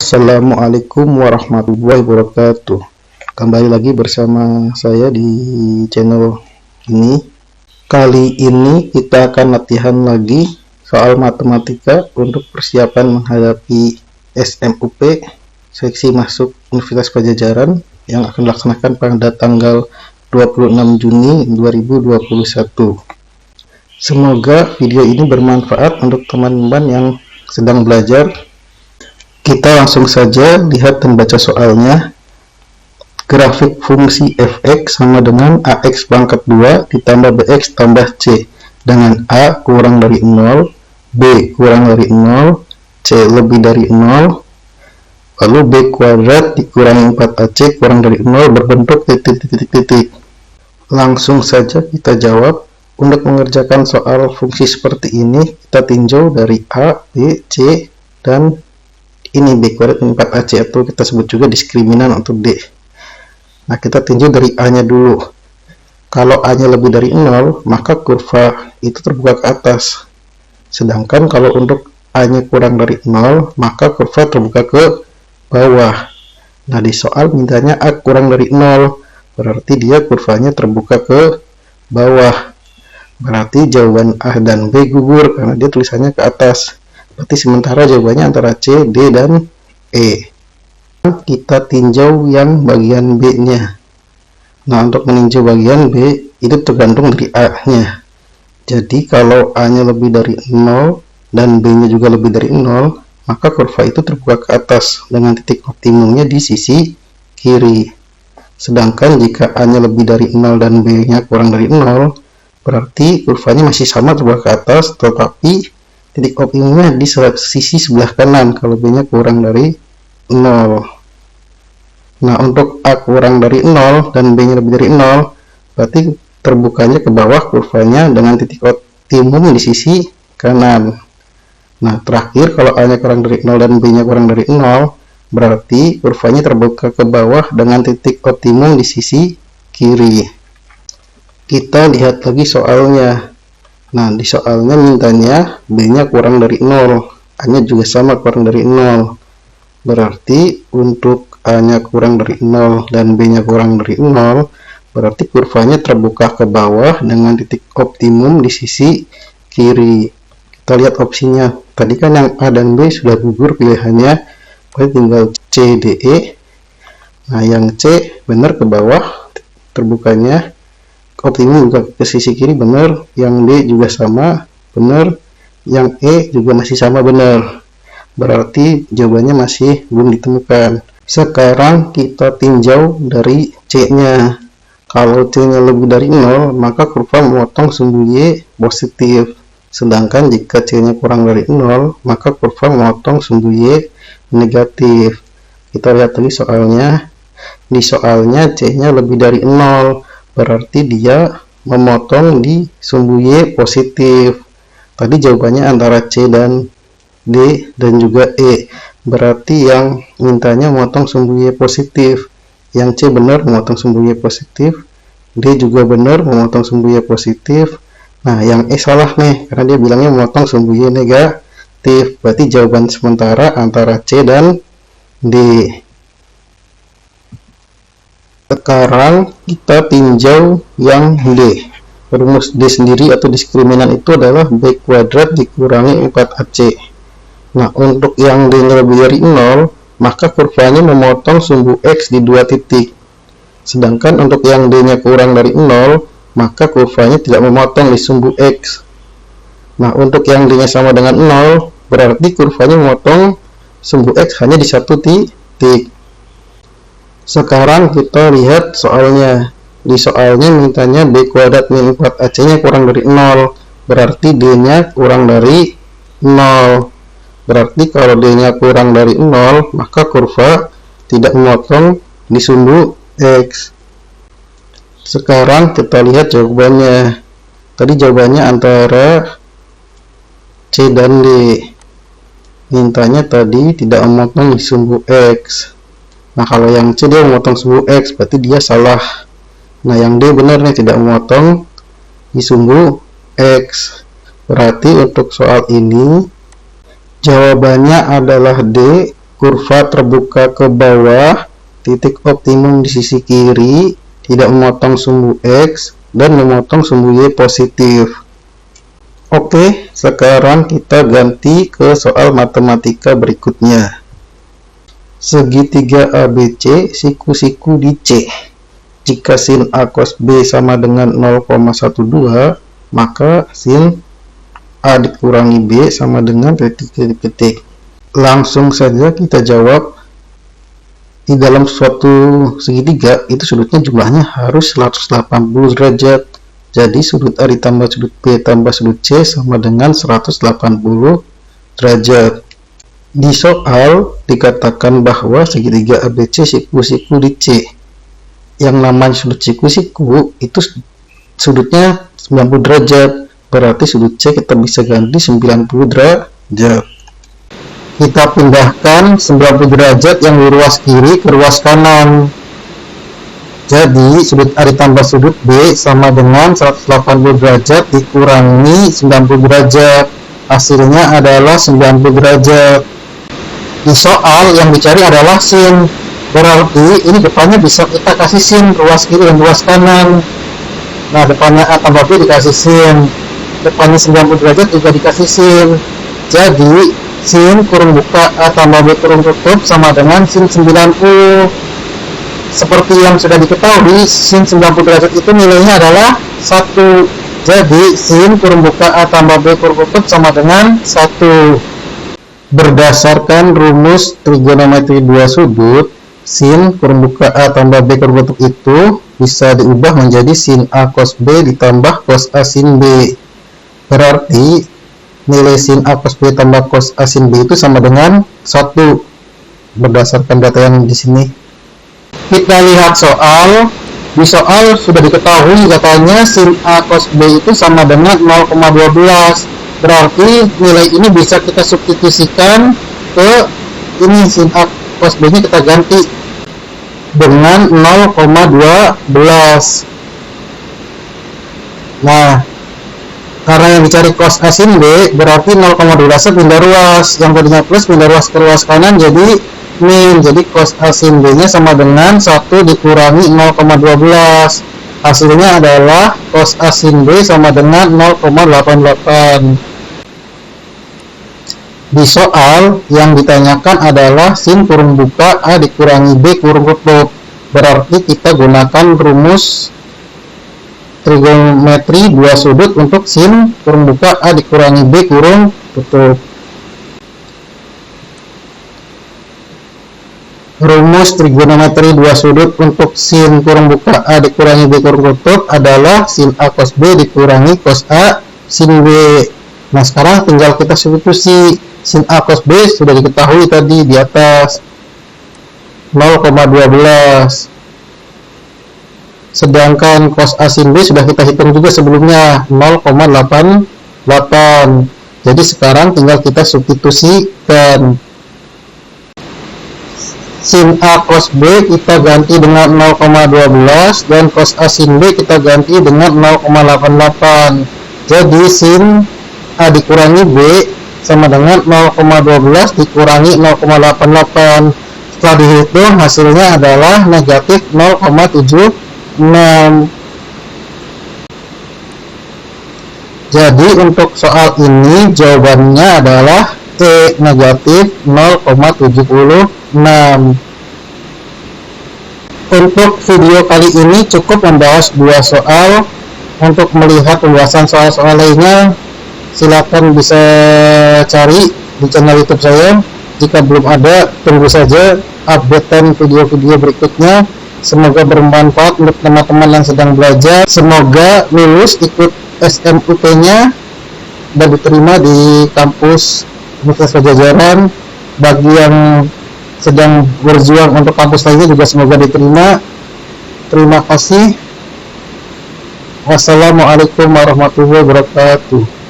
Assalamualaikum warahmatullahi wabarakatuh. Kembali lagi bersama saya di channel ini. Kali ini kita akan latihan lagi soal matematika untuk persiapan menghadapi SMUP seksi masuk Universitas Padjadjaran yang akan dilaksanakan pada tanggal 26 Juni 2021. Semoga video ini bermanfaat untuk teman-teman yang sedang belajar. Kita langsung saja lihat dan baca soalnya. Grafik fungsi fx sama dengan ax pangkat 2 ditambah bx tambah c dengan a kurang dari 0, b kurang dari 0, c lebih dari 0, lalu b kuadrat dikurangi 4ac kurang dari 0 berbentuk titik-titik-titik. Langsung saja kita jawab. Untuk mengerjakan soal fungsi seperti ini, kita tinjau dari a, b, c, dan ini b kuadrat 4ac atau kita sebut juga diskriminan untuk d. Nah, kita tinjau dari a nya dulu. Kalau a nya lebih dari 0, maka kurva itu terbuka ke atas. Sedangkan kalau untuk a nya kurang dari 0, maka kurva terbuka ke bawah. Nah, di soal mintanya a kurang dari 0, berarti dia kurvanya terbuka ke bawah. Berarti jawaban a dan b gugur karena dia tulisannya ke atas. Berarti sementara jawabannya antara C, D, dan E. Kita tinjau yang bagian B-nya. Nah, untuk meninjau bagian B, itu tergantung dari A-nya. Jadi, kalau A-nya lebih dari 0 dan B-nya juga lebih dari 0, maka kurva itu terbuka ke atas dengan titik optimumnya di sisi kiri. Sedangkan jika A-nya lebih dari 0 dan B-nya kurang dari 0, berarti kurvanya masih sama terbuka ke atas, tetapi titik optimumnya di sisi sebelah kanan kalau B-nya kurang dari 0. Nah, untuk A kurang dari 0 dan B-nya lebih dari 0, berarti terbukanya ke bawah kurvanya dengan titik optimum di sisi kanan. Nah, terakhir kalau A-nya kurang dari 0 dan B-nya kurang dari 0, berarti kurvanya terbuka ke bawah dengan titik optimum di sisi kiri. Kita lihat lagi soalnya. Nah, di soalnya mintanya B-nya kurang dari 0, A-nya juga sama kurang dari 0. Berarti untuk A-nya kurang dari 0 dan B-nya kurang dari 0, berarti kurvanya terbuka ke bawah dengan titik optimum di sisi kiri. Kita lihat opsinya. Tadi kan yang A dan B sudah gugur pilihannya, berarti tinggal C, D, E. Nah, yang C benar ke bawah terbukanya. Optimum juga ke sisi kiri benar, yang D juga sama benar, yang E juga masih sama benar. Berarti jawabannya masih belum ditemukan. Sekarang kita tinjau dari C-nya. Kalau C-nya lebih dari 0, maka kurva memotong sumbu Y positif. Sedangkan jika C-nya kurang dari 0, maka kurva memotong sumbu Y negatif. Kita lihat lagi soalnya. Di soalnya C-nya lebih dari 0. Berarti dia memotong di sumbu Y positif. Tadi jawabannya antara C dan D dan juga E. Berarti yang mintanya memotong sumbu Y positif. Yang C benar memotong sumbu Y positif. D juga benar memotong sumbu Y positif. Nah, yang E salah nih karena dia bilangnya memotong sumbu Y negatif. Berarti jawaban sementara antara C dan D. Sekarang kita tinjau yang D. Rumus D sendiri atau diskriminan itu adalah B kuadrat dikurangi 4AC. Nah, untuk yang D lebih dari 0, maka kurvanya memotong sumbu X di dua titik. Sedangkan untuk yang D-nya kurang dari 0, maka kurvanya tidak memotong di sumbu X. Nah, untuk yang D-nya sama dengan 0, berarti kurvanya memotong sumbu X hanya di satu titik. Sekarang kita lihat soalnya. Di soalnya mintanya B kuadrat min 4AC nya kurang dari 0. Berarti D nya kurang dari 0. Berarti kalau D nya kurang dari 0, maka kurva tidak memotong di sumbu X. Sekarang kita lihat jawabannya. Tadi jawabannya antara C dan D. Mintanya tadi tidak memotong di sumbu X. Nah, kalau yang C dia memotong sumbu X, berarti dia salah. Nah, yang D benar nih, tidak memotong di sumbu X. Berarti untuk soal ini jawabannya adalah D kurva terbuka ke bawah, titik optimum di sisi kiri, tidak memotong sumbu X, dan memotong sumbu Y positif. Oke, sekarang kita ganti ke soal matematika berikutnya. Segitiga ABC siku-siku di C. Jika sin A cos B sama dengan 0,12, maka sin A dikurangi B sama dengan titik-titik. Langsung saja kita jawab. Di dalam suatu segitiga itu sudutnya jumlahnya harus 180 derajat. Jadi sudut A ditambah sudut B tambah sudut C sama dengan 180 derajat. Di soal dikatakan bahwa segitiga ABC siku-siku di C. Yang namanya sudut siku-siku itu sudutnya 90 derajat. Berarti sudut C kita bisa ganti 90 derajat. Kita pindahkan 90 derajat yang di ruas kiri ke ruas kanan. Jadi sudut A ditambah sudut B sama dengan 180 derajat dikurangi 90 derajat. Hasilnya adalah 90 derajat. Di soal yang dicari adalah sin. Berarti ini depannya bisa kita kasih sin, ruas kiri dan ruas kanan. Nah, depannya A tambah B dikasih sin. Depannya 90 derajat juga dikasih sin. Jadi sin kurung buka A tambah B kurung tutup sama dengan sin 90. Seperti yang sudah diketahui, sin 90 derajat itu nilainya adalah 1. Jadi sin kurung buka A tambah B kurung tutup sama dengan 1. Berdasarkan rumus trigonometri dua sudut, sin kurung buka A tambah B kurung tutup itu bisa diubah menjadi sin A cos B ditambah cos A sin B. Berarti nilai sin A cos B tambah cos A sin B itu sama dengan 1 berdasarkan data yang di sini. Kita lihat soal. Di soal sudah diketahui katanya sin A cos B itu sama dengan 0,12. Berarti nilai ini bisa kita substitusikan ke ini, sin A cos B nya kita ganti dengan 0,12. Nah, karena yang dicari cos A sin B berarti 0,12 pindah ruas, yang tadinya plus pindah ruas ke ruas kanan jadi min. Jadi cos A sin B nya sama dengan 1 dikurangi 0,12. Hasilnya adalah cos A sin B sama dengan 0,88. Di soal yang ditanyakan adalah sin kurung buka A dikurangi B kurung tutup. Berarti kita gunakan rumus trigonometri dua sudut untuk sin kurung buka A dikurangi B kurung tutup. Rumus trigonometri dua sudut untuk sin kurung buka A dikurangi B kurung tutup adalah sin A cos B dikurangi cos A sin B. Nah, sekarang tinggal kita substitusi. Sin A cos B sudah diketahui tadi di atas 0,12. Sedangkan cos A sin B sudah kita hitung juga sebelumnya 0,88. Jadi sekarang tinggal kita substitusikan. Sin A cos B kita ganti dengan 0,12 dan cos A sin B kita ganti dengan 0,88. Jadi sin A dikurangi B sama dengan 0,12 dikurangi 0,88. Setelah dihitung hasilnya adalah negatif 0,76. Jadi untuk soal ini jawabannya adalah E, negatif 0,76. Untuk video kali ini cukup membahas dua soal. Untuk melihat pembahasan soal-soal lainnya silakan bisa cari di channel YouTube saya. Jika belum ada, tunggu saja updatean video-video berikutnya. Semoga bermanfaat untuk teman-teman yang sedang belajar. Semoga lulus ikut SMUP-nya dan diterima di kampus Universitas Pajajaran. Bagi yang sedang berjuang untuk kampus lainnya juga semoga diterima. Terima kasih. Wassalamualaikum warahmatullahi wabarakatuh.